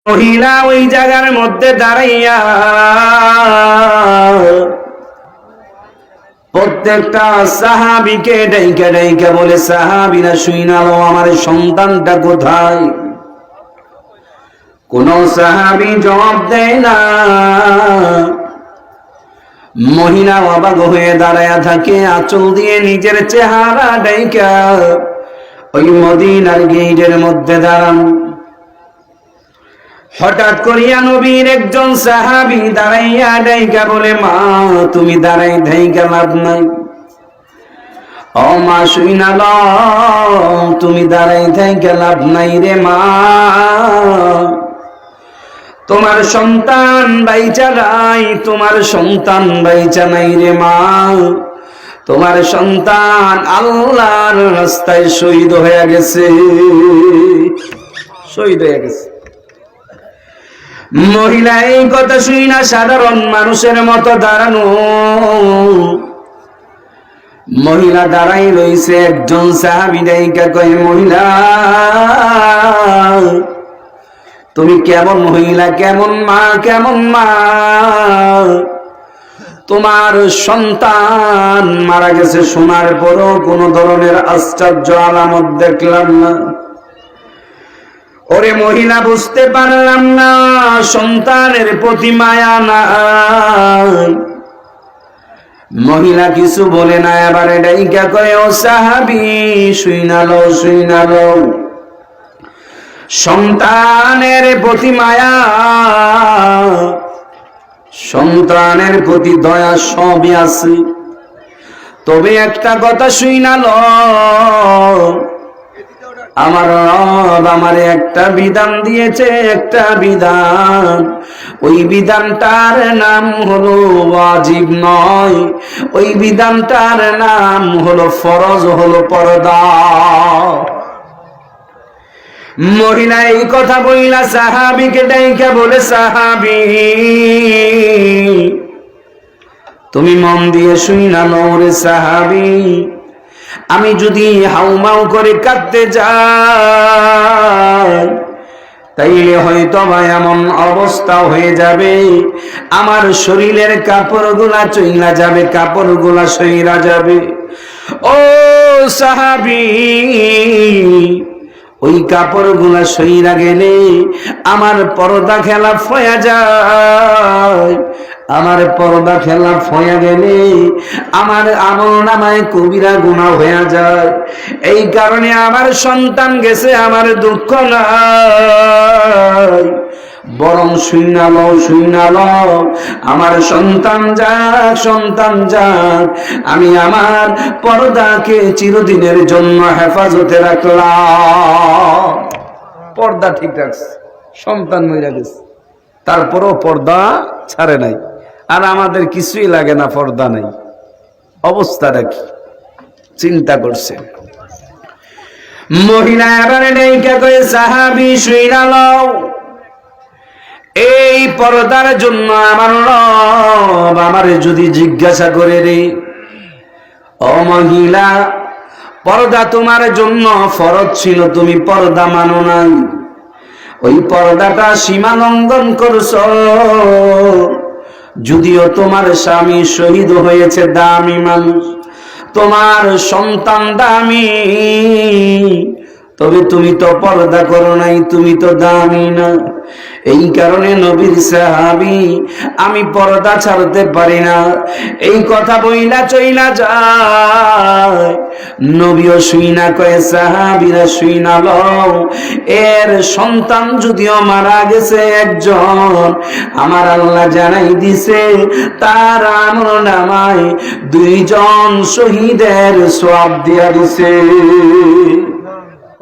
মহিলা ওই জায়গার মধ্যে দাঁড়াইয়া প্রত্যেকটা সাহাবীকে ডাইকা ডাইকা বলে, সাহাবীরা শুইনালো আমার সন্তানটা কোথায়? কোন সাহাবী জবাব দেয় না। মহিলা অবাক হয়ে দাঁড়ায়া থাকে, আঁচল দিয়ে নিজের চেহারা ডাইকা ওই মদিনার গেটের মধ্যে দাঁড়ান। হঠাৎ করিয়া নবীর একজন সাহাবী দাঁড়াইয়া ডাইকা বলে, মা তুমি দাঁড়াই ধাইকা লাভ নাই। ও মা শুইনা লও, তুমি দাঁড়াই ধাইকা লাভ নাই রে মা, তোমার সন্তান বাইচা নাই, তোমার সন্তান বাইচা নাই রে মা, তোমার সন্তান আল্লাহর রাস্তায় শহীদ হয়ে গেছে, শহীদ হয়ে গেছে। মহিলা এই কথা শুই না সাধারণ মানুষের মতো দাঁড়ানো। মহিলা দাঁড়াই রইছে, একজন সাহাবী ডাইকা কয়, মহিলা তুমি কেমন মহিলা, কেমন মা, কেমন মা? তোমার সন্তান মারা গেছে শোনার পরও কোন ধরনের আশ্চর্য আলামত দেখলাম না। ওরে মহিলা বুঝতে পারলাম না সন্তানের প্রতি মায়া না। মহিলা কিছু বলে না, এবারে ডাইকা কয়, ও সাহাবী শুইনালো শুইনালো, সন্তানের প্রতি মায়া, সন্তানের প্রতি দয়া সবই আছে, তবে একটা কথা শুইনালো, আমার রব আমারে একটা বিধান দিয়েছে, একটা বিধান, ওই বিধানটার নাম হলো ওয়াজিব নয়, ওই বিধানটার নাম হলো ফরজ, হলো পর্দা। মহিলা এই কথা বইলা সাহাবীকে ডাইকা বলে, সাহাবী তুমি মন দিয়ে শুইনা লও রে সাহাবী, আমি যদি হাউমাউ করে কাঁদতে যাই তাইলে হয়তো ভাই এমন অবস্থা হয়ে যাবে, আমার শরীরের কাপড়গুলা চইলা যাবে, কাপড়গুলা সইরা যাবে। ও সাহাবী ওই কাপড়গুলা সইরা গেলে আমার পর্দা খেলাফ হয়ে যায়, আমার পর্দা খেলাফ হয়ে গেলে আমার আমল নামায় কবিরা গুনাহ হয়ে যায়। এই কারণে আমার সন্তান গেছে, আমার দুঃখ নাই, বরং শুইনালো শুইনালো, আমার সন্তান যাক, সন্তান যাক, আমি আমার পর্দাকে চিরদিনের জন্য হেফাজতে রাখলাম। পর্দা ঠিক রাখছে, সন্তান মরে গেছে, তারপরও পর্দা ছাড়ে নাই। আর আমাদের কিছুই লাগে না, পর্দা নাই, অবস্থাটা কি চিন্তা করছে। মহিলা এবারে ডাইকা কয়, সাহাবী শুইনা লও, এই পর্দার জন্য আমার রব আমারে যদি জিজ্ঞাসা করে রে, ও মহিলা পর্দা তোমার জন্য ফরজ ছিল, তুমি পর্দা মানো নাই, ওই পর্দাটা সীমা লঙ্ঘন করছো, যদিও তোমার স্বামী শহীদ হয়েছে, দামি মানুষ, তোমার সন্তান দামি, তবে তুমি তো পর্দা করো নাই, তুমি তো দামি না। এই কারণে নবীর সাহাবী আমি পর্দা ছাড়তে পারি না, এই কথা বইলা চইলা যায়। নবীও শুইনা কয়ে, সাহাবীরা শুইনা লও, এর সন্তান যদিও মারা গেছে একজন, আমার আল্লাহ জানাই দিছে তার আমলনামায় 2 জন শহীদের সওয়াব দিয়া দিছে।